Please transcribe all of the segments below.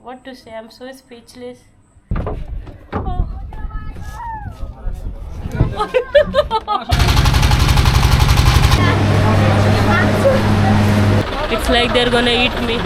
what to say, I'm so speechless. Oh. It's like they're gonna eat me.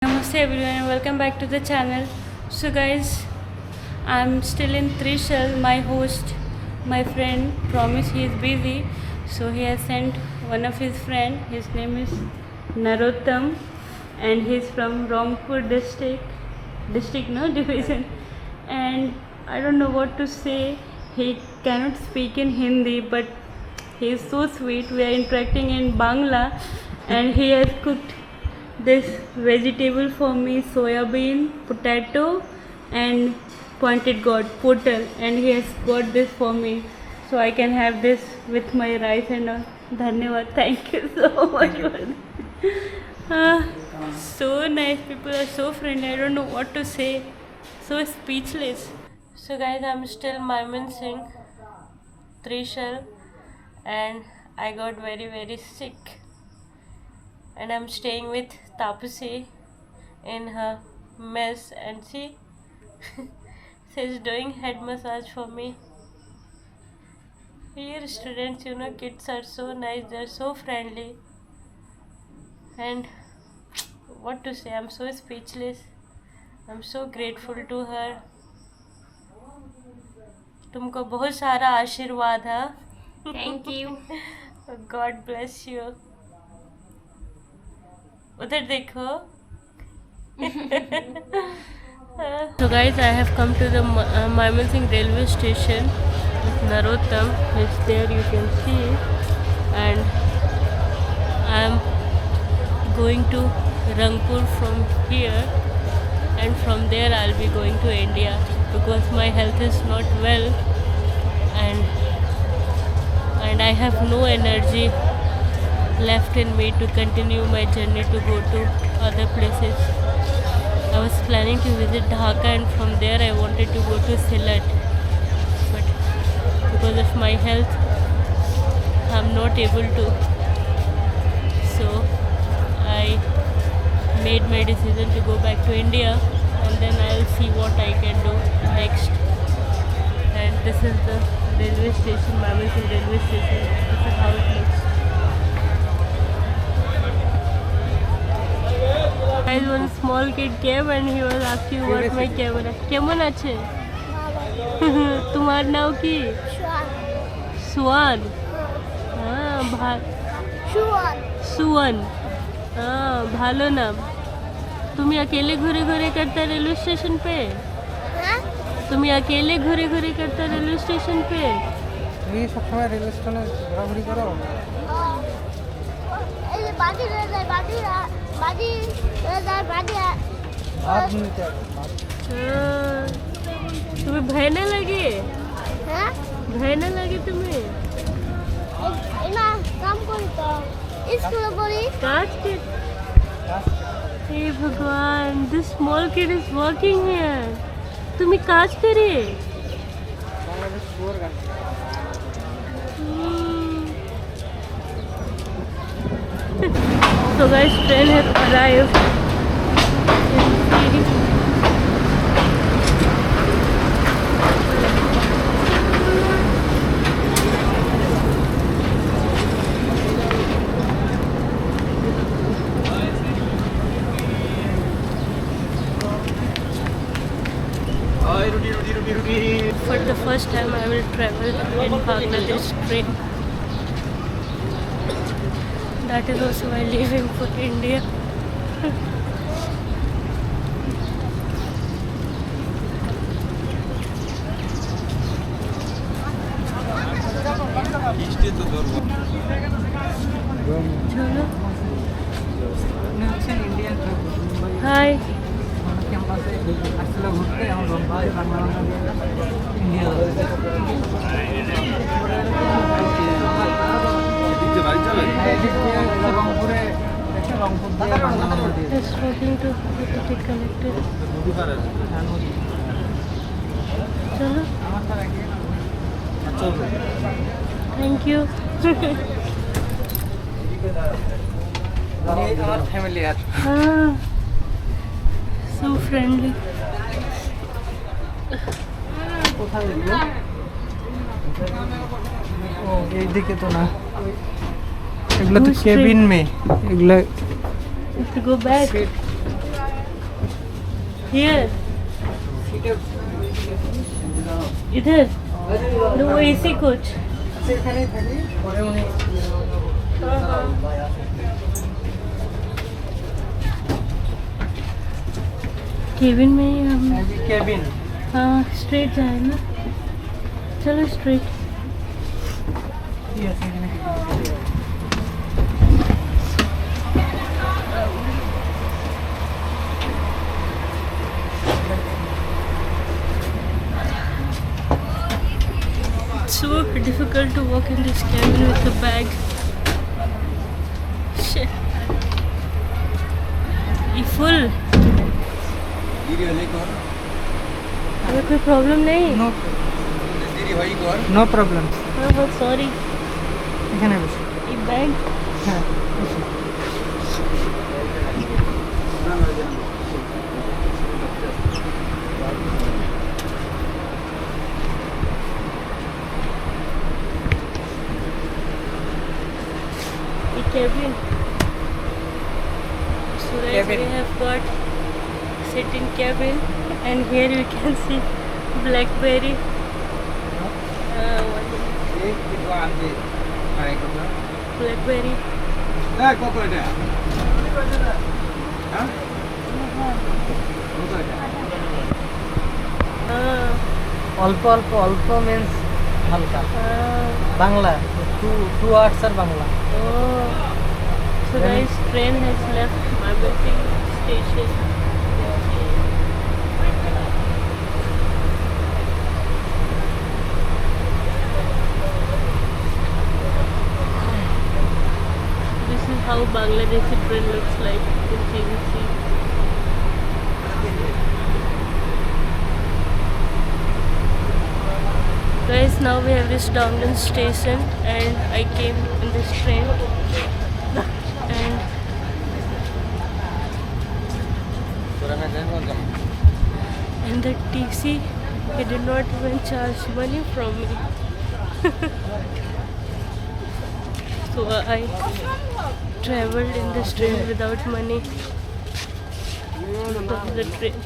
Namaste everyone and welcome back to the channel. So guys, I'm still in Trishul. My host, my friend promised he is busy, so he has sent one of his friend. His name is Narottam and he's from Rangpur district division, and I don't know what to say. He cannot speak in Hindi, but he is so sweet. We are interacting in Bangla and he has cooked this vegetable for me, soya bean, potato and pointed gourd, potal, and he has got this for me so I can have this with my rice and all. Dhanyawad, thank you so much. So nice, people are so friendly, I don't know what to say, so speechless. So guys, I'm still Mymensingh, Trishul, and I got very sick. And I'm staying with Tapasi in her mess, and she's doing head massage for me. Here students, kids are so nice, they're so friendly, and what to say, I'm so speechless. I'm so grateful to her. तुमको बहुत सारा आशीर्वाद है. Thank you. God bless you. उधर देखो. So guys, I have come to the Mymensingh railway station with Narottam. It's there, you can see, and I am going to Rangpur from here, and from there I'll be going to India because my health is not well, and I have no energy left in me to continue my journey to go to other places. I was planning to visit Dhaka, and from there I wanted to go to Sylhet, but because of my health I'm not able to, so I made my decision to go back to India, and then I'll see what I can do next. And this is the railway station, Mymensingh railway station. This is how it looks. Guys, one small kid came and he was asking what my camera. কেমন আছে? তোমার নাম কি? Swan. Swan. ভালো নাম. তুমি अकेले घूरे करता रेलवे स्टेशन पे? তুমি अकेले ঘুরে करता रेलवे स्टेशन पे? তুমি সব সময় রেল স্টেশনে ঘোরাঘুরি করো? এই বাজি तुम्हें भय न लगे? भय न लगे तुम्हें? काम करता स्कूल पढ़ी काज के. हे भगवान, this small kid is working here. तुम्हें काज करे? So guys, train has arrived. For the first time I will travel in Bangladesh train. That is also why leaving for India. चलो. Hi. রংপুরে রংপুর দিয়ে বাংলা দিয়ে Just walking to get connected. चलो thank you আমার family আর हाँ so friendly. কোথায় এগুলো? ও এইদিকে তো না, এগুলো তো Go straight. কেবিন মে, এগুলো If you go back here, इधर no AC coach. এখানেই থাকি পরে উনি केबिन में ही हम কেবিন। हाँ स्ट्रेट जाए ना, चलो स्ट्रेट. কি আছে এখানে? It's so difficult to walk in this cabin with a bag. Shit. ये full. अगर कोई प्रॉब्लम नहीं. No problem. हाँ बहुत सॉरी. এখানে বসে। ये बैग. হ্যাঁ বসে। ये cabin. So guys, Cabin. we have got sitting cabin, and here you can see blackberry. Blackberry. অল্প অল্প অল্প মিন্স হালকা हाँ. Bangla two hours R Bangla. Oh, so guys, train has left Marbeting station. This is how Bangladeshi train looks like in TVC. Guys, now we have reached Domdon station, and I came in this train, and the TC, he did not even charge money from me. So I traveled in this train without money from the train.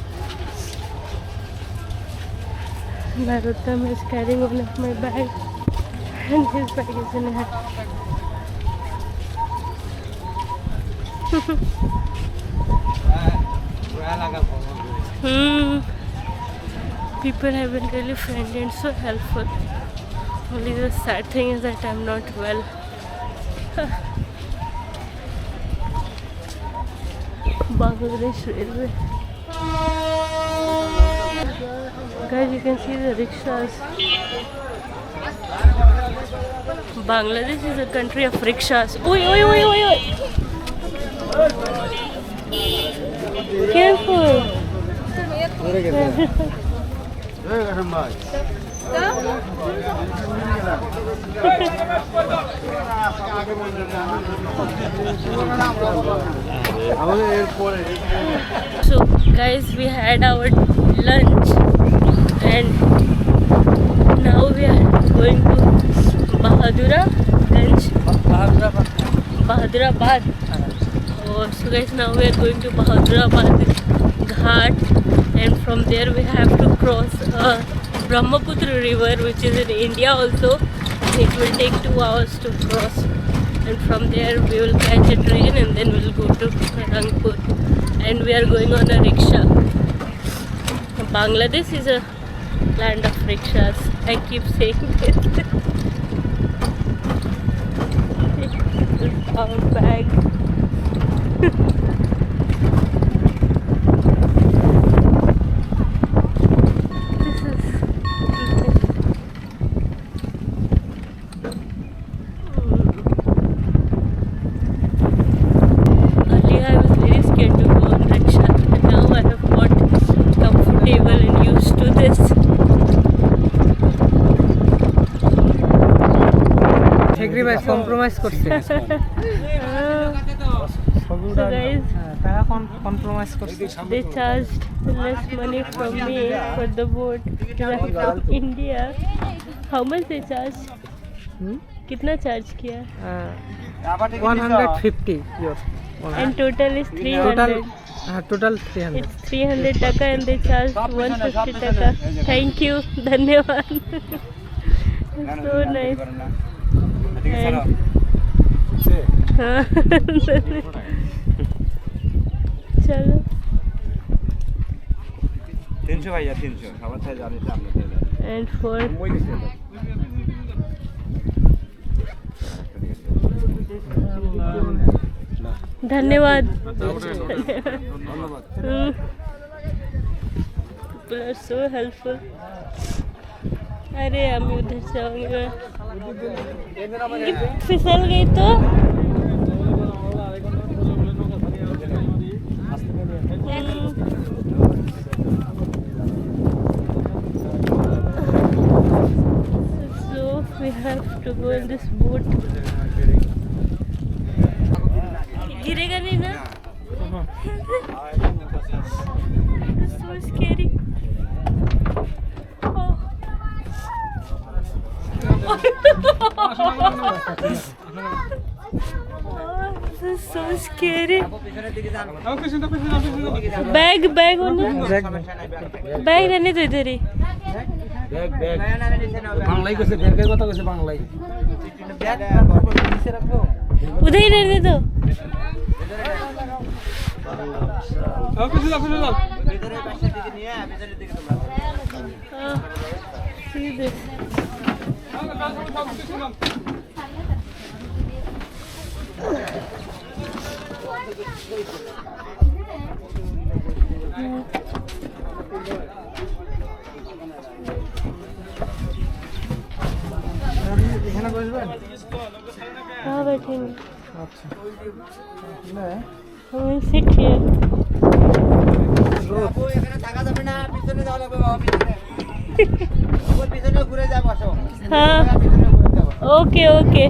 Narottam is carrying one of my bag, and his bag is in hand. People have been really friendly and so helpful. Only the sad thing is that I'm not well. Bangladesh Railway. Guys, you can see the rickshaws. Bangladesh is a country of rickshaws. Oi, oi, oi, oi, oi. Careful. So guys, we had our lunch, and now we are going to Bahadurabad. Oh, so guys, now we are going to Bahadurabad Ghat, and from there we have to cross Brahmaputra river, which is in India also. It will take 2 hours to cross, and from there we will catch a train, and then we'll go to Rangpur, and we are going on a rickshaw. Bangladesh is a land of rickshaws. I keep saying it. This is our bag. This is compromise করছে So guys, টাকা compromise করছে they charged less money from me for the boat right from India. How much they charged? कितना charge किया? 150 yours. And total is 300. Total 300. It's 300 taka and they charge 150 taka. Thank you. धन्यवाद. So nice. And हाँ चलो 300 ভাইয়া 300 খাবার চাই জানি সামনে থেকে and for धन्यवाद people are so helpful. अरे हम उधर से आऊंगा फिसल गई तो so we have to go in this boat. गिरेगा नहीं ना? It's so scary. Oh. Oh, this is so scary. Bag हो ना? बैग रहने दो इधर ही. ব্যাগ বাংলাই কইছে ব্যাগের কথা কইছে বাংলাই उधर ही रहने दो. See this. এখানে বসবেন हाँ बैठेंगे. আচ্ছা না हम sit here. এখানে থাকা যাবে না পিছনে যাওয়া লাগবে বাবা পিছনে ঘুরে যা বসো हाँ পিছনে ঘুরে যাও okay okay.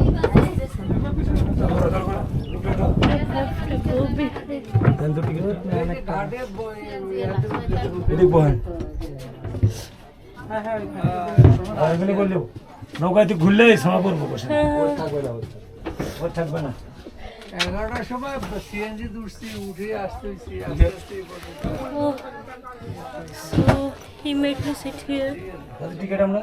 I have to go behind. এদিক বহেন আর এগুলি বললেও নৌকাতে ঘুরলেই সময় পড়বো বসে ওর থাকবে না 11টার সময় সিএনজি দুরছি উঠে আসতে Oh, so he made me sit here. Ticket আমরা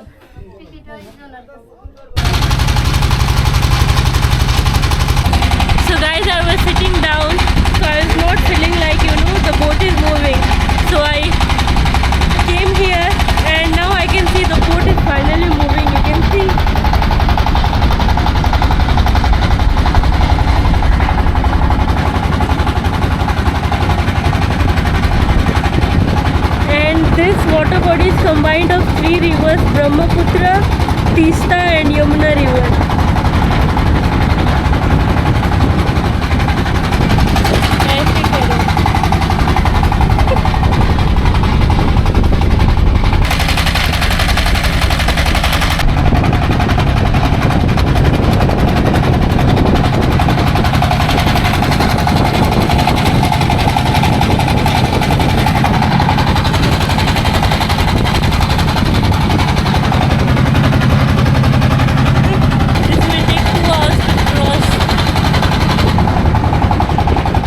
So guys, I was sitting down, so I was not feeling like, the boat is moving. So I came here and now I can see the boat is finally moving. You can see. And this water body is combined of 3 rivers: Brahmaputra, Teesta and Yamuna river. ऐसे करो. This will take 2 hours to cross.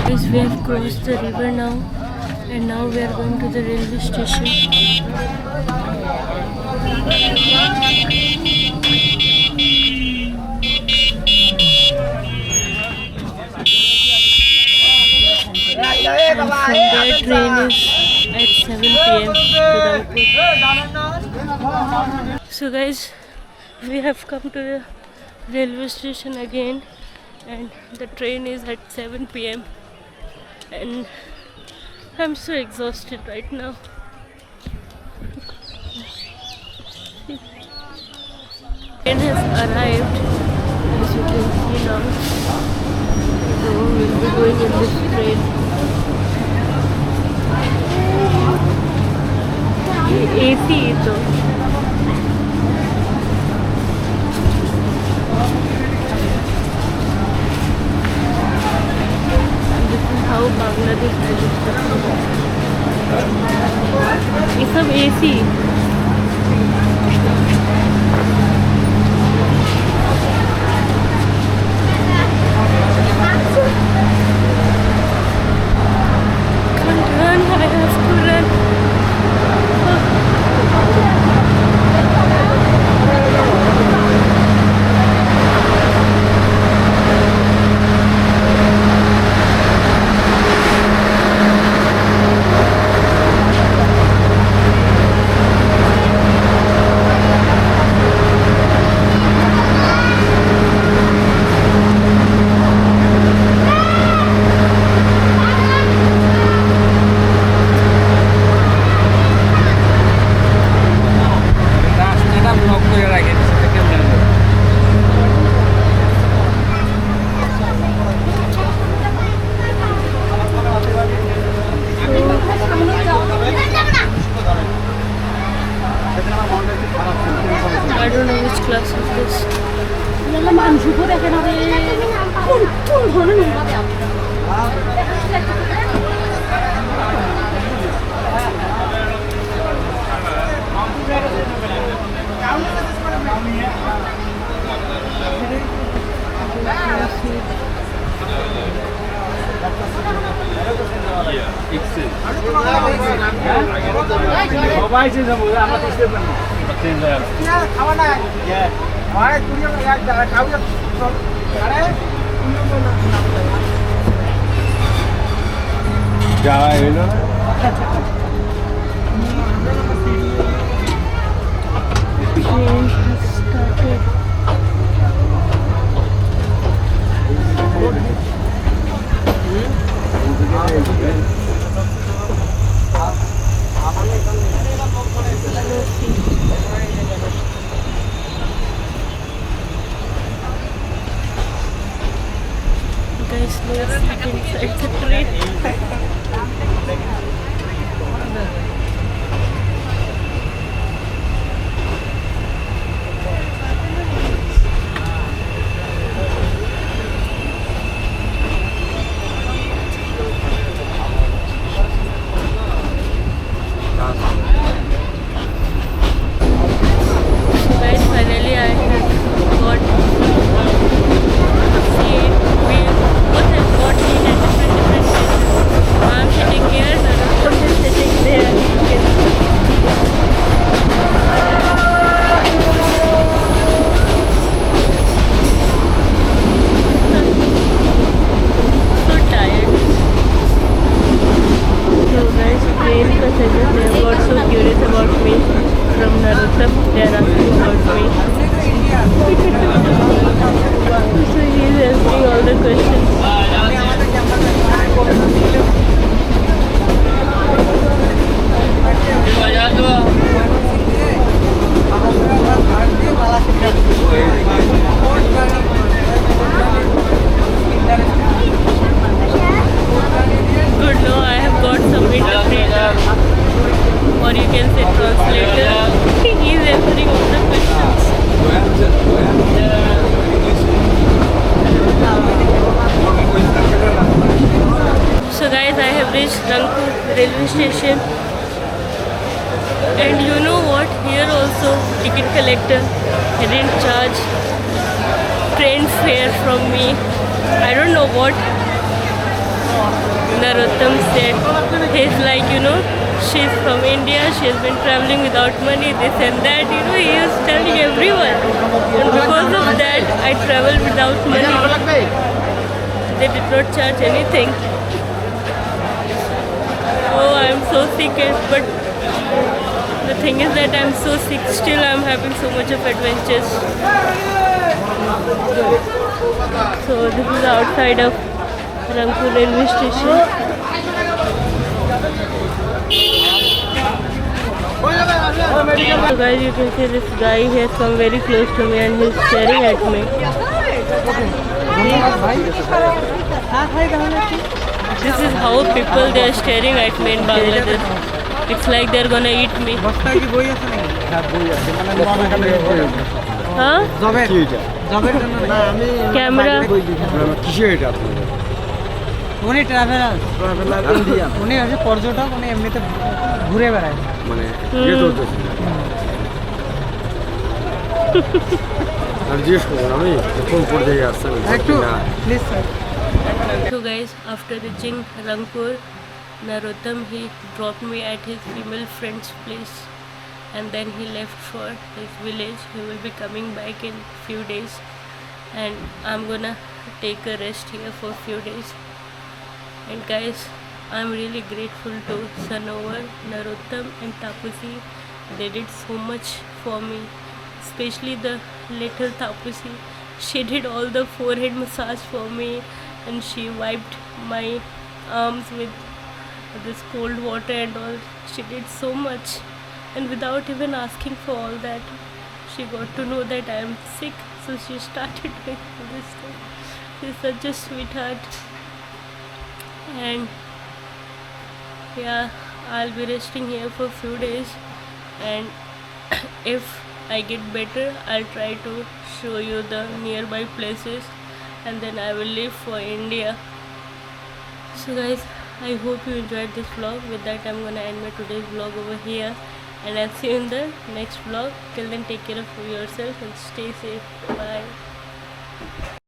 Guys, we have crossed the river now, and now we are going to the railway station. And from there train is at 7 p.m. to Raipur. So guys, we have come to the railway station again, and the train is at 7 p.m. and I'm so exhausted right now. Train has arrived, as you can see now. So we'll be going in this train. ये AC है तो. ये सब AC run, I have to run. রাস্তাটা block করে রাখে সেটা কেমন হবে? I don't know which class is this. সবাই চেঞ্জ হবে আমরা তো স্টেপ না চেঞ্জ হয়ে গেল খাওয়া নাই হয় তুমি খাও আরে যাওয়া হইলো না Train has started. Guys, let's sit inside the train. Guys, finally I have got seat. We both have got seat at different places. I'm sitting here, Narottam is sitting there. So tired. So guys, train passengers, they have got so curious about me. From Narottam, they are asking about me. So he is asking all the questions. Good, no, I have got some interpreter, or you can say translator. He is answering all the questions. So guys, I have reached Rangpur railway station, and you know what? Here also ticket collector he didn't charge train fare from me. I don't know what Narottam said. He's like, you know, she's from India, she's been traveling without money, this and that, you know, he is telling everyone. And because of that, I traveled without money. They did not charge anything. Oh, I'm so sick, but the thing is that I'm so sick, still I'm having so much of adventures. So this is outside of Rangpur railway station. So guys, you can see this guy has come very close to me and he's staring at me. This is how people they are staring at me in Bangladesh. It's like they're gonna eat me. Huh? Camera. উনি traveller, উনি হচ্ছে পর্যটক, উনি এমনিতে ঘুরে বেড়ায়। মানে ইয়ে চলতেছে আর জিজ্ঞেস করবেন আমি কোন পর্যায়ে আসছেন একটু না please sir. So guys, after reaching Rangpur, Narottam he dropped me at his female friend's place and then he left for his village. He will be coming back in few days and I'm gonna take a rest here for few days. And guys, I'm really grateful to Sanovar, Narottam and Tapusi. They did so much for me, especially the little Tapusi. She did all the forehead massage for me and she wiped my arms with this cold water and all. She did so much, and without even asking for all that, she got to know that I am sick, so she started doing all this stuff. She's such a sweetheart. And yeah, I'll be resting here for few days, and if I get better, I'll try to show you the nearby places and then I will leave for India. So guys, I hope you enjoyed this vlog. With that, I'm gonna end my today's vlog over here and I'll see you in the next vlog. Till then, take care of yourself and stay safe. Bye.